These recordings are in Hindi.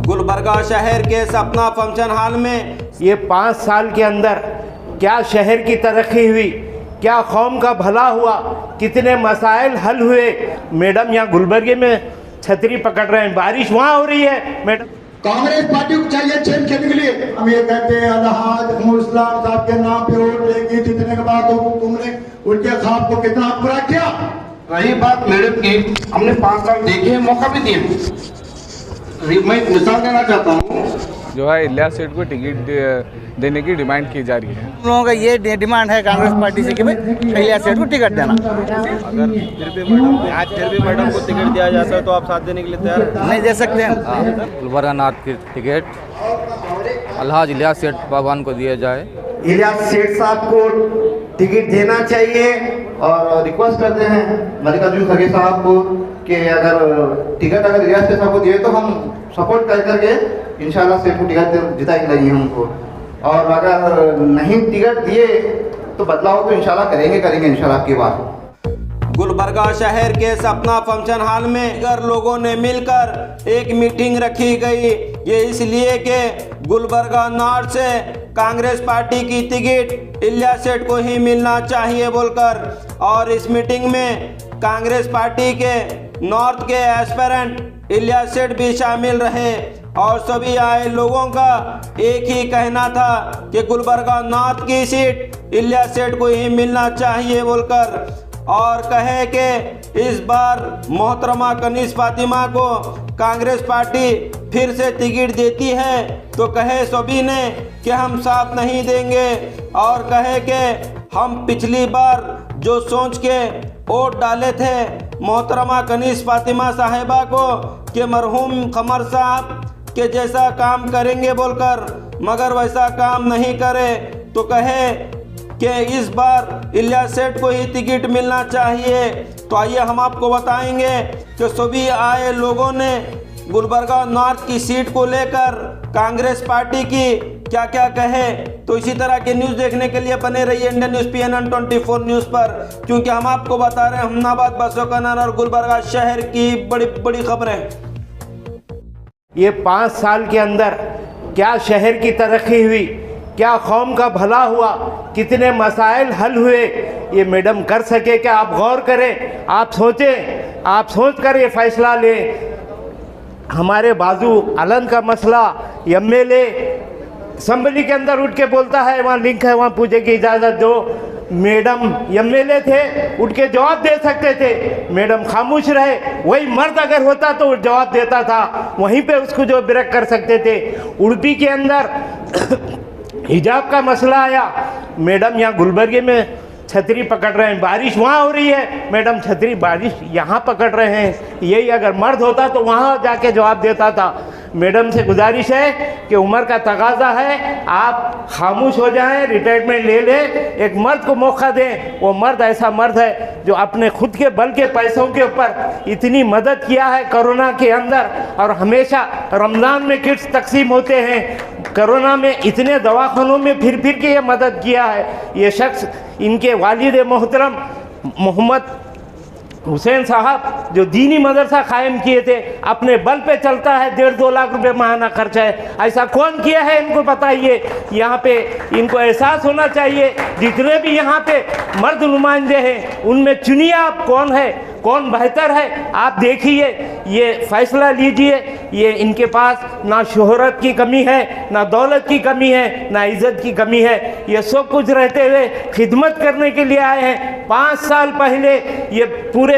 गुलबर्गा शहर के सपना फंक्शन हॉल में ये 5 साल के अंदर क्या शहर की तरक्की हुई, क्या कौम का भला हुआ, कितने मसाइल हल हुए। मैडम यहाँ गुलबर्गे में छतरी पकड़ रहे हैं, बारिश वहाँ हो रही है। मैडम कांग्रेस पार्टी को चाहिए चेंज करने के लिए। हम ये कहते हैं अलहाज इस्लाम साहब के नाम पे वोट लेगी, जितने के बाद तुमने उनके ख्वाब को कितना पूरा किया। रही बात मैडम की, हमने 5 साल देखे, मौका भी दिया। मैं मिसाल देना चाहता हूँ, जो है इलियास सेठ को टिकट देने की डिमांड की जा रही है। हम लोगों का ये डिमांड है कांग्रेस पार्टी से कि भाई इलियास सेठ को टिकट देना। अगर फिर भी मैडम को टिकट दिया जाता है तो आप साथ देने के लिए तैयार हैं? नहीं दे सकते हैं। गुलबर्गा नॉर्थ की टिकट अलहाज इलियास सेठ बाबान को दिया जाए। इलियास सेठ साहब को टिकट देना चाहिए और रिक्वेस्ट करते हैं मल्लिकार्जुन खड़गे साहब को कि अगर टिकट इलियास सेठ साहब को दिए तो हम सपोर्ट कर करके इंशाल्लाह सेठ को टिकट जिताएंगे हमको। और अगर नहीं टिकट दिए तो बदलाव तो इंशाल्लाह करेंगे इंशाल्लाह आपकी बात। गुलबर्गा शहर के सपना फंक्शन हॉल में अगर लोगों ने मिलकर एक मीटिंग रखी गई, ये इसलिए कि गुलबर्गा नॉर्थ से कांग्रेस पार्टी की टिकट इलियास सेठ को ही मिलना चाहिए बोलकर। और इस मीटिंग में कांग्रेस पार्टी के नॉर्थ के एस्पिरेंट इलियास सेठ भी शामिल रहे और सभी आए लोगों का एक ही कहना था कि गुलबर्गा नॉर्थ की सीट इलियास सेठ को ही मिलना चाहिए बोलकर। और कहे कि इस बार मोहतरमा कनीज फातिमा को कांग्रेस पार्टी फिर से टिकट देती है तो कहे सभी ने कि हम साथ नहीं देंगे। और कहे कि हम पिछली बार जो सोच के वोट डाले थे मोहतरमा कनीज फातिमा साहिबा को कि मरहूम कमर साहब के जैसा काम करेंगे बोलकर, मगर वैसा काम नहीं करे तो कहे कि इस बार इलियास सेठ को ही टिकट मिलना चाहिए। तो आइए हम आपको बताएंगे कि सभी आए लोगों ने गुलबर्गा नॉर्थ की सीट को लेकर कांग्रेस पार्टी की क्या क्या कहे। तो इसी तरह के न्यूज़ देखने के लिए बने रहिए इंडियन न्यूज़ PNN 24 न्यूज़ पर, क्योंकि हम आपको बता रहे हैं हमनाबाद, बसोकनार और गुलबर्गा शहर की बड़ी बड़ी खबरें। ये 5 साल के अंदर क्या शहर की तरक्की हुई, क्या कौम का भला हुआ, कितने मसाइल हल हुए। ये मैडम कर सके क्या? आप गौर करें, आप सोचें, आप सोच कर ये फैसला लें। हमारे बाजू आलम का मसला MLA असम्बली के अंदर उठ के बोलता है, वहाँ लिंक है, वहाँ पूछे की इजाज़त दो। मैडम MLA थे, उठ के जवाब दे सकते थे, मैडम खामोश रहे। वही मर्द अगर होता तो जवाब देता था, वहीं पे उसको जो ब्रेक कर सकते थे। उड़पी के अंदर हिजाब का मसला आया, मैडम यहाँ गुलबर्गे में छतरी पकड़ रहे हैं, बारिश वहाँ हो रही है, मैडम छतरी बारिश यहाँ पकड़ रहे हैं। यही अगर मर्द होता तो वहाँ जाके जवाब देता था। मैडम से गुजारिश है कि उम्र का तकाजा है, आप खामोश हो जाएं, रिटायरमेंट ले लें, एक मर्द को मौका दें। वो मर्द ऐसा मर्द है जो अपने खुद के बल के पैसों के ऊपर इतनी मदद किया है कोरोना के अंदर, और हमेशा रमज़ान में किट्स तकसीम होते हैं, कोरोना में इतने दवाखानों में फिर के ये मदद किया है। ये शख्स, इनके वालिद मोहतरम मोहम्मद हुसैन साहब जो दीनी मदरसा कायम किए थे, अपने बल पे चलता है, 1.5-2 लाख रुपए माहाना खर्चा है। ऐसा कौन किया है इनको बताइए। यहाँ पे इनको एहसास होना चाहिए, जितने भी यहाँ पे मर्द नुमाइंदे हैं उनमें चुनिए आप कौन है, कौन बेहतर है, आप देखिए, ये फैसला लीजिए। ये इनके पास ना शोहरत की कमी है, ना दौलत की कमी है, ना इज़्ज़त की कमी है। ये सब कुछ रहते हुए खिदमत करने के लिए आए हैं। 5 साल पहले ये पूरे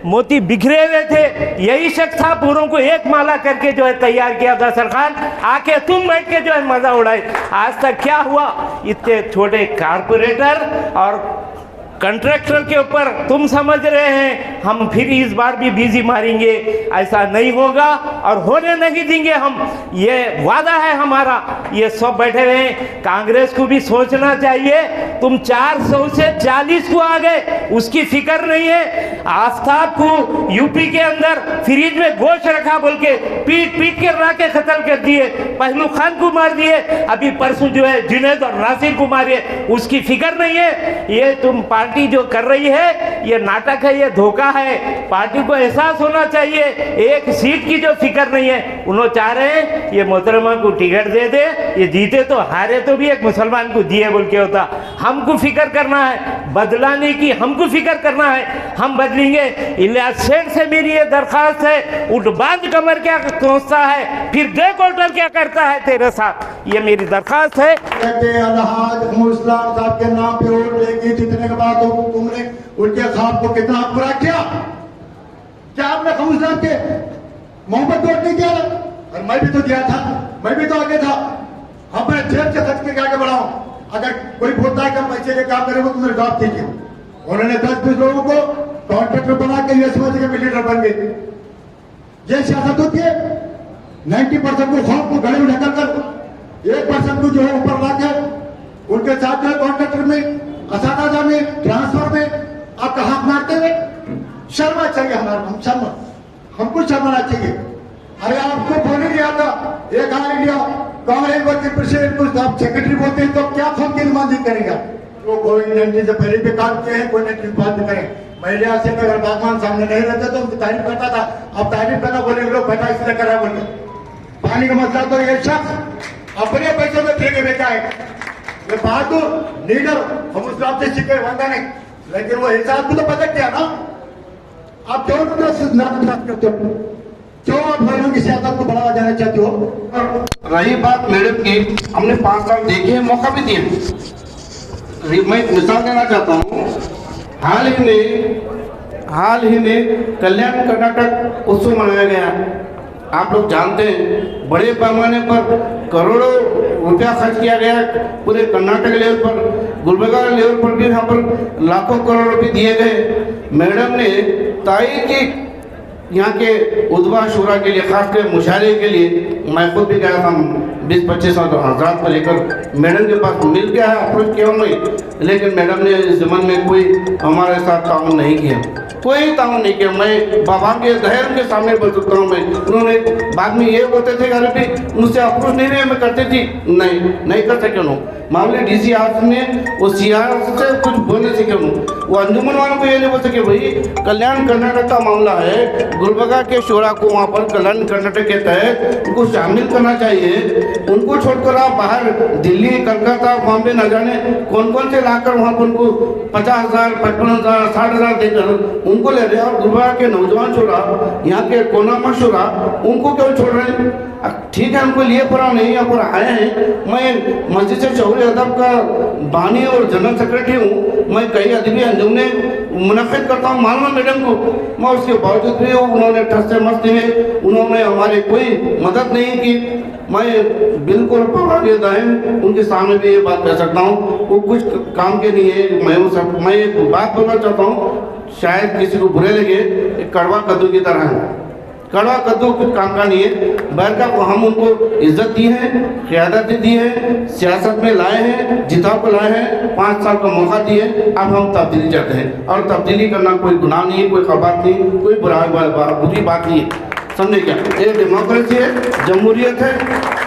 मोती बिखरे हुए थे, यही शख्स था पूरों को एक माला करके जो है तैयार किया था। सरकार आके तुम बैठ के जो है मजा उड़ाए। आज तक क्या हुआ, इतने छोटे कारपोरेटर और कंट्रैक्टर के ऊपर तुम समझ रहे हैं हम फिर इस बार भी बिजी मारेंगे। ऐसा नहीं होगा और होने नहीं देंगे हम, ये वादा है हमारा। ये सब बैठे हुए हैं, कांग्रेस को भी सोचना चाहिए। तुम 400 से 40 को आ गए, उसकी फिक्र नहीं है। आफ्ताब को यूपी के अंदर फ्रिज में गोश्त रखा बोल के पीट के राके कत्ल कर दिए, पहलू खान को मार दिए, अभी परसों जो है जुनैद और नासिर को मारे, उसकी फिक्र नहीं है। ये तुम पार्टी पार्टी जो कर रही है ये नाटक है, ये धोखा है। पार्टी को एहसास होना चाहिए, एक सीट की जो फिक्र नहीं है। उन्होंने चाह रहे हैं ये मोहतरमा को टिकट दे दे, ये जीते तो हारे तो भी एक मुसलमान को दिए बोल के होता। हमको फिक्र करना है, बदलाने की हमको फिक्र करना है, हम बदलेंगे। इलियास सेठ से मेरी ये दरखास्त है, उठ बांध कमर क्या सोचता है, फिर देख ऑल्टर क्या करता है तेरे साथ, ये मेरी दरखास्त है। कहते अलहाज इस्लाम साहब के नाम पे वोट लेगी, जितने के बाद तुमने उनके ख्वाब को कितना पूरा किया? क्या आपने खमूस साहब के मोहब्बत वोट नहीं किया? और मैं भी तो दिया था, मैं भी तो आगे था। हम मैं जेब से खर्च करके आगे बढ़ाऊं। अगर कोई बोलता है कि हम पैसे के काम करेंगे तो मेरे जवाब दीजिए। उन्होंने 10-20 लोगों को कॉन्ट्रैक्टर बना के ये समझ के लीडर बन गए। ये सियासत होती है। 90% को खौफ को गले में ढकल कर 1% को जो है ऊपर लाकर उनके साथ जो है कॉन्ट्रैक्टर में, असादाजा में, ट्रांसफर में आपका हाथ मारते हुए शर्मा चाहिए हमारा। हम शर्मा, हमको शर्माना चाहिए। अरे आपको बोल दिया था एक all India Congress working president को आप सेक्रेटरी बोलते हैं तो क्या खौफ की नुमाइंदगी करेगा? तो कोई एंट्री से पहले भी काम किए हैं, कोई एंट्री बाद में करें। महिला से अगर बागवान सामने नहीं रहते तो उनकी तारीफ करता था। अब तारीफ करना बोले लोग बेटा इसलिए कर रहा बोलते। पानी का मसला तो ये शख्स अपने पैसों में फ्री में बेचा है। ये बहादुर लीडर हम उस बात से सीखे वादा नहीं, लेकिन वो हिसाब को तो पता क्या ना। आप क्यों नाराज करते हो? क्यों आप महिलाओं की सियासत को बढ़ावा देना चाहते हो? रही बात मैडम की, हमने 5 साल देखे, मौका भी दिए। मैं मिसाल देना चाहता हूँ, हाल ही में कल्याण कर्नाटक उत्सव मनाया गया। आप लोग जानते हैं बड़े पैमाने पर करोड़ों रुपया खर्च किया गया पूरे कर्नाटक लेवल पर, गुलबर्गा लेवल पर भी यहाँ पर लाखों करोड़ रुपये दिए गए। मैडम ने तारीख की यहाँ के उद्वा शुरा के लिए, खासकर मुशायरे के लिए मैं खुद भी गया था। 20-25 हज़ार को लेकर मैडम के पास मिल गया है, अप्रोच किया मैं, लेकिन मैडम ने इस ज़माने में कोई हमारे साथ ताउन नहीं किया, कोई ताउन नहीं किया। मैं बाबा के दहर के सामने बोल सकता हूँ। मैं उन्होंने बाद में ये बोलते थे अरे भी मुझसे अप्रोच नहीं हुए, मैं करती थी, नहीं कर सके उन्होंने। मामले डीसी ऑफिस में वो सीआर से कुछ बोलने से क्यों, वो अंजुमन वालों को ये नहीं बोल सके भाई कल्याण कर्नाटक का मामला है, गुलबर्गा के शोरा को वहाँ पर कल्याण कर्नाटक के तहत उनको शामिल करना चाहिए। उनको छोड़कर आप बाहर दिल्ली, कलकत्ता, बॉम्बे न जाने कौन कौन से लाकर वहाँ पर उनको 50,000, 55,000, 60,000 देकर उनको ले रहे हैं। और गुलबर्गा के नौजवान शोरा, यहाँ के कोना मशूरा, उनको क्यों छोड़ रहे हैं? ठीक है, हमको लिए पड़ा नहीं, यहाँ पर आए हैं। मैं मस्जिद से शौरी अदब का बानी और जनरल सेक्रेटरी हूँ। मैं कई अदबी अंजुमने मुनक़िद करता हूँ, मालूम है मैडम को। मैं उसके बावजूद भी उन्होंने ठस्से मस्ती में उन्होंने हमारी कोई मदद नहीं की। मैं बिल्कुल दाएं उनके सामने भी ये बात कह सकता हूँ, वो कुछ काम के नहीं है। मैं एक बात बोलना चाहता हूँ, शायद किसी को बुरे लगे, एक कड़वा कद्दू की तरह है। कड़वा कद्दू कुछ काम का नहीं है। बहरका हम उनको इज्जत दी है, क़यादत दी है, सियासत में लाए हैं, जिताव को लाए हैं, 5 साल का मौका दिए। अब हम तब्दीली चाहते हैं, और तब्दीली करना कोई गुनाह नहीं है, कोई खबात नहीं, कोई बुरी बात नहीं है। समझे क्या? ये डेमोक्रेसी है, जमहूरियत है,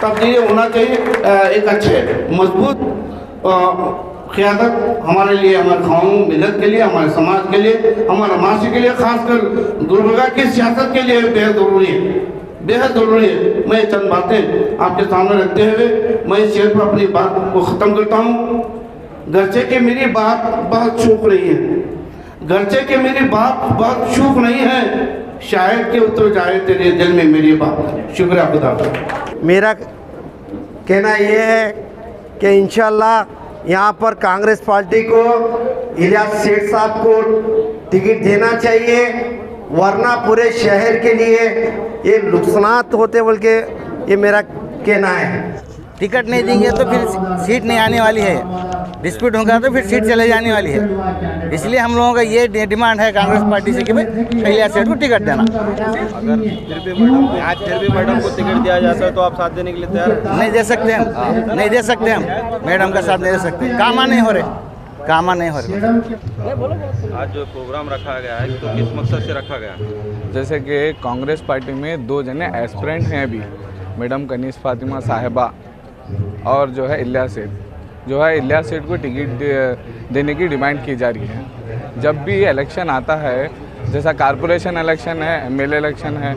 तब्दीली होना चाहिए। एक अच्छे मजबूत क़यादत हमारे लिए, हमारे कौम मिलत के लिए, हमारे समाज के लिए, हमारे माशी के लिए, खासकर गुलबर्गा की सियासत के लिए बेहद ज़रूरी है, बेहद ज़रूरी है। मैं चंद बातें आपके सामने रखते हुए मैं इस शेर पर अपनी बात को ख़त्म करता हूँ। गर्चे के मेरी बात बहुत शूख रही है, गर्चे के मेरी बात बहुत शूख नहीं है, शायद के उतर जाए तेरे दिल में मेरी बात। शुक्रिया खुदा का। मेरा कहना ये है कि इंशाल्लाह यहाँ पर कांग्रेस पार्टी को इलियास सेठ साहब को टिकट देना चाहिए, वरना पूरे शहर के लिए ये नुकसानात होते बोल के ये मेरा कहना है। टिकट नहीं देंगे तो फिर सीट नहीं आने वाली है, डिस्प्यूट होगा तो फिर सीट चले जाने वाली है। इसलिए हम लोगों का ये डिमांड है कांग्रेस पार्टी से कि भाई इलियास सेठ को टिकट देना। अगर फिर भी मैडम को टिकट दिया जाता है तो आप साथ देने के लिए तैयार? नहीं दे सकते हम, नहीं दे सकते हम, मैडम का साथ नहीं दे सकते। कामा नहीं हो रहे। आज जो प्रोग्राम रखा गया है तो किस मकसद से रखा गया? जैसे कि कांग्रेस पार्टी में 2 जने एस्पिरेंट हैं अभी, मैडम कनीज़ फातिमा साहिबा और जो है इलियास सेठ, जो है इलियास सेठ को टिकट देने की डिमांड की जा रही है। जब भी इलेक्शन आता है, जैसा कारपोरेशन इलेक्शन है, एमएलए इलेक्शन है,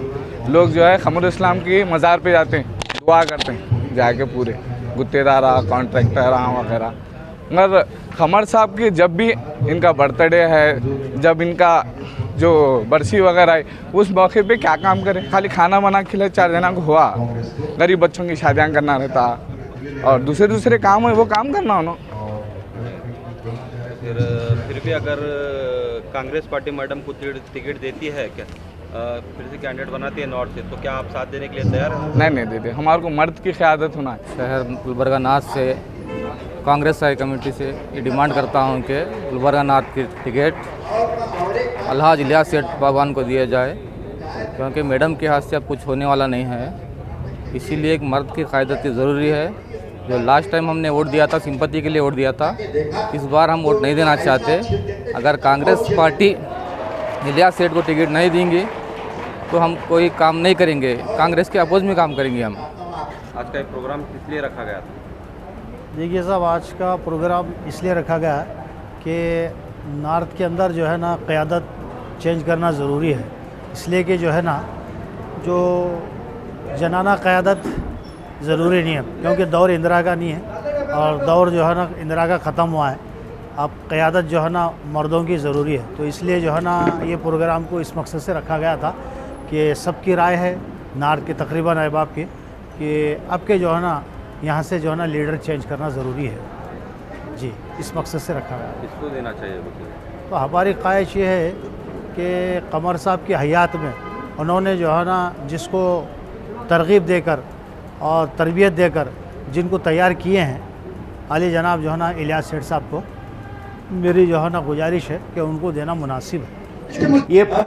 लोग जो है क़मर इस्लाम की मज़ार पे जाते हैं, दुआ करते हैं जाके पूरे गुत्तेदारा कॉन्ट्रैक्टर वगैरह। मगर क़मर साहब की जब भी इनका बर्थडे है, जब इनका जो बरसी वगैरह है, उस मौके पे क्या काम करें? खाली खाना बना खिला 4 जना को हुआ, गरीब बच्चों की शादियाँ करना रहता और दूसरे काम है वो काम करना हो ना। फिर भी अगर कांग्रेस पार्टी मैडम को टिकट देती है क्या, फिर से कैंडिडेट बनाती है नॉर्थ से, तो क्या आप साथ देने के लिए तैयार हैं? नहीं देते, हमारे को मर्द की क़यादत होना है। शहर गुलबर्गा नॉर्थ से कांग्रेस हाई कमेटी से ये डिमांड करता हूं कि गुलबर्गा नॉर्थ की टिकट अलहाज इलियास सेठ बाबान को दिया जाए, क्योंकि मैडम के हाथ से अब कुछ होने वाला नहीं है। इसीलिए एक मर्द की क़यादत ज़रूरी है। जो लास्ट टाइम हमने वोट दिया था, सिंपैथी के लिए वोट दिया था, इस बार हम वोट नहीं देना चाहते। अगर कांग्रेस पार्टी इलियास सेठ को टिकट नहीं देंगी तो हम कोई काम नहीं करेंगे, कांग्रेस के अपोज में काम करेंगे हम। आज का ये प्रोग्राम किस लिए रखा गया था? देखिए साहब, आज का प्रोग्राम इसलिए रखा गया है कि नॉर्थ के अंदर जो है ना क़यादत चेंज करना ज़रूरी है। इसलिए कि जो है ना जो जनाना क़यादत ज़रूरी नहीं है, क्योंकि दौर इंदिरा का नहीं है और दौर जो है ना इंदिरा का ख़त्म हुआ है। अब क़यादत जो है ना मर्दों की ज़रूरी है। तो इसलिए जो है ना ये प्रोग्राम को इस मकसद से रखा गया था कि सबकी राय है नॉर्थ के तकरीबन अहबाब की कि अब के जो है ना यहाँ से जो है ना लीडर चेंज करना ज़रूरी है जी, इस मकसद से रखा गया। किसको देना चाहिए? तो हमारी ख्वाहिश ये है कि क़मर साहब की हयात में उन्होंने जो है ना जिसको तरगीब देकर और तरबियत देकर जिनको तैयार किए हैं, आली जनाब जो है ना इलियास सेठ साहब को मेरी जो है ना गुजारिश है कि उनको देना मुनासिब है। ये